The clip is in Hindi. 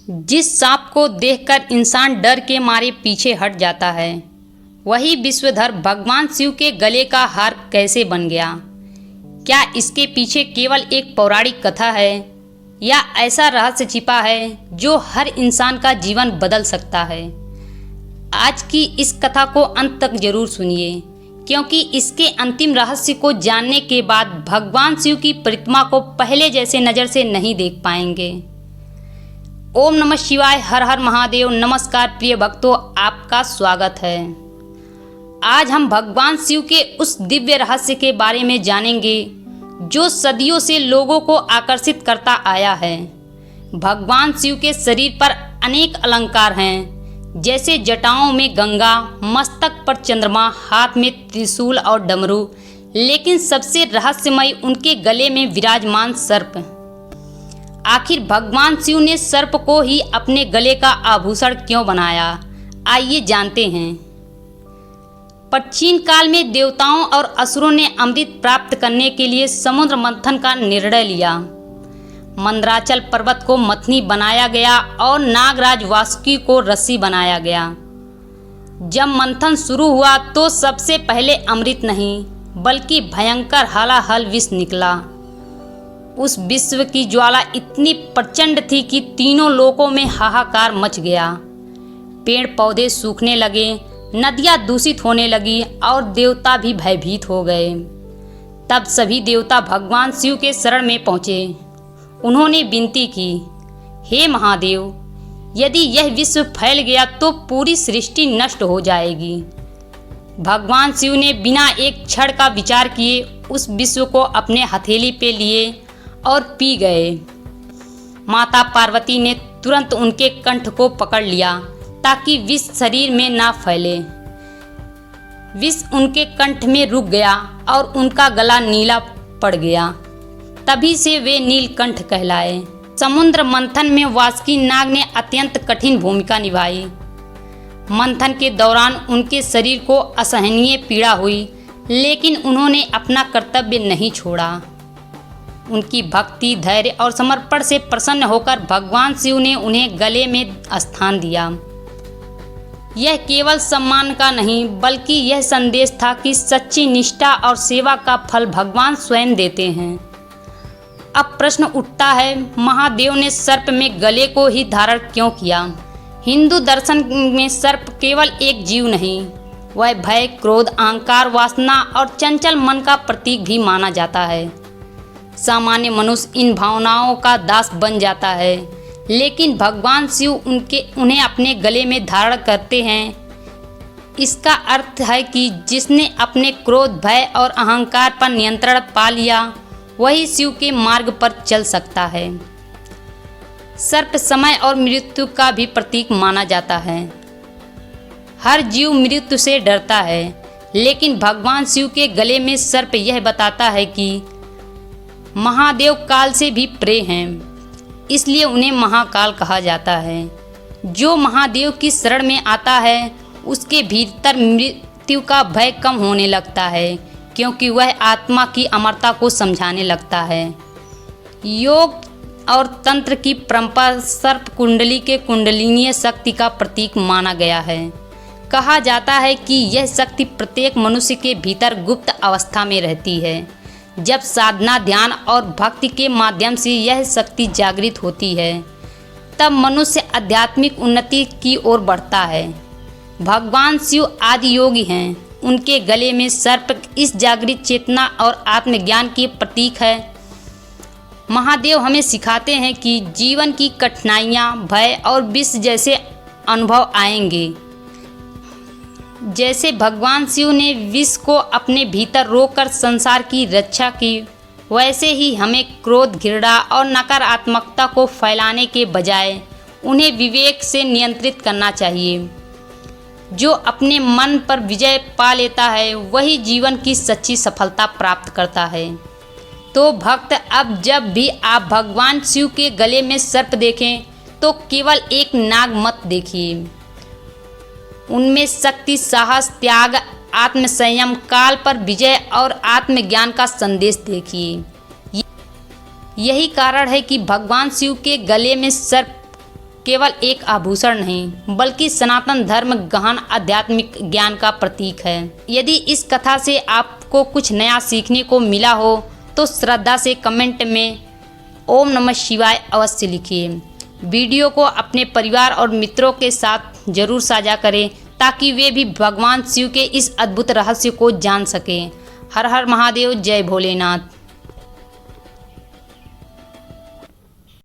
जिस सांप को देखकर इंसान डर के मारे पीछे हट जाता है, वही विश्वधर भगवान शिव के गले का हार कैसे बन गया? क्या इसके पीछे केवल एक पौराणिक कथा है या ऐसा रहस्य छिपा है जो हर इंसान का जीवन बदल सकता है? आज की इस कथा को अंत तक जरूर सुनिए, क्योंकि इसके अंतिम रहस्य को जानने के बाद भगवान शिव की प्रतिमा को पहले जैसे नज़र से नहीं देख पाएंगे। ओम नमः शिवाय, हर हर महादेव। नमस्कार प्रिय भक्तों, आपका स्वागत है। आज हम भगवान शिव के उस दिव्य रहस्य के बारे में जानेंगे जो सदियों से लोगों को आकर्षित करता आया है। भगवान शिव के शरीर पर अनेक अलंकार हैं, जैसे जटाओं में गंगा, मस्तक पर चंद्रमा, हाथ में त्रिशूल और डमरू। लेकिन सबसे रहस्यमय उनके गले में विराजमान सर्प। आखिर भगवान शिव ने सर्प को ही अपने गले का आभूषण क्यों बनाया? आइए जानते हैं। प्राचीन काल में देवताओं और असुरों ने अमृत प्राप्त करने के लिए समुद्र मंथन का निर्णय लिया। मंदराचल पर्वत को मथनी बनाया गया और नागराज वासुकी को रस्सी बनाया गया। जब मंथन शुरू हुआ तो सबसे पहले अमृत नहीं बल्कि भयंकर हलाहल विष निकला। उस विश्व की ज्वाला इतनी प्रचंड थी कि तीनों लोकों में हाहाकार मच गया। पेड़ पौधे सूखने लगे, नदियां दूषित होने लगी और देवता भी भयभीत हो गए। तब सभी देवता भगवान शिव के शरण में पहुँचे। उन्होंने विनती की, हे महादेव, यदि यह विश्व फैल गया तो पूरी सृष्टि नष्ट हो जाएगी। भगवान शिव ने बिना एक क्षण का विचार किए उस विश्व को अपने हथेली पे लिए और पी गए। माता पार्वती ने तुरंत उनके कंठ को पकड़ लिया ताकि विष शरीर में ना फैले। विष उनके कंठ में रुक गया और उनका गला नीला पड़ गया। तभी से वे नीलकंठ कहलाए। समुद्र मंथन में वासुकी नाग ने अत्यंत कठिन भूमिका निभाई। मंथन के दौरान उनके शरीर को असहनीय पीड़ा हुई, लेकिन उन्होंने अपना कर्तव्य नहीं छोड़ा। उनकी भक्ति, धैर्य और समर्पण से प्रसन्न होकर भगवान शिव ने उन्हें गले में स्थान दिया। यह केवल सम्मान का नहीं बल्कि यह संदेश था कि सच्ची निष्ठा और सेवा का फल भगवान स्वयं देते हैं। अब प्रश्न उठता है, महादेव ने सर्प में गले को ही धारण क्यों किया? हिंदू दर्शन में सर्प केवल एक जीव नहीं, वह भय, क्रोध, अहंकार, वासना और चंचल मन का प्रतीक भी माना जाता है। सामान्य मनुष्य इन भावनाओं का दास बन जाता है, लेकिन भगवान शिव उन्हें अपने गले में धारण करते हैं। इसका अर्थ है कि जिसने अपने क्रोध, भय और अहंकार पर नियंत्रण पा लिया, वही शिव के मार्ग पर चल सकता है। सर्प समय और मृत्यु का भी प्रतीक माना जाता है। हर जीव मृत्यु से डरता है, लेकिन भगवान शिव के गले में सर्प यह बताता है कि महादेव काल से भी परे हैं, इसलिए उन्हें महाकाल कहा जाता है। जो महादेव की शरण में आता है उसके भीतर मृत्यु का भय कम होने लगता है, क्योंकि वह आत्मा की अमरता को समझाने लगता है। योग और तंत्र की परंपरा सर्प कुंडली के कुंडलिनीय शक्ति का प्रतीक माना गया है। कहा जाता है कि यह शक्ति प्रत्येक मनुष्य के भीतर गुप्त अवस्था में रहती है। जब साधना, ध्यान और भक्ति के माध्यम से यह शक्ति जागृत होती है, तब मनुष्य आध्यात्मिक उन्नति की ओर बढ़ता है। भगवान शिव आदि योगी हैं। उनके गले में सर्प इस जागृत चेतना और आत्मज्ञान के प्रतीक है। महादेव हमें सिखाते हैं कि जीवन की कठिनाइयाँ, भय और विष जैसे अनुभव आएंगे। जैसे भगवान शिव ने विष को अपने भीतर रोककर संसार की रक्षा की, वैसे ही हमें क्रोध, घृणा और नकारात्मकता को फैलाने के बजाय उन्हें विवेक से नियंत्रित करना चाहिए। जो अपने मन पर विजय पा लेता है, वही जीवन की सच्ची सफलता प्राप्त करता है। तो भक्त, अब जब भी आप भगवान शिव के गले में सर्प देखें तो केवल एक नाग मत देखिए। उनमें शक्ति, साहस, त्याग, आत्मसंयम, काल पर विजय और आत्मज्ञान का संदेश देखिए। यही कारण है कि भगवान शिव के गले में सर्प केवल एक आभूषण नहीं बल्कि सनातन धर्म गहन आध्यात्मिक ज्ञान का प्रतीक है। यदि इस कथा से आपको कुछ नया सीखने को मिला हो तो श्रद्धा से कमेंट में ओम नमः शिवाय अवश्य लिखिए। वीडियो को अपने परिवार और मित्रों के साथ जरूर साझा करें ताकि वे भी भगवान शिव के इस अद्भुत रहस्य को जान सकें। हर हर महादेव, जय भोलेनाथ।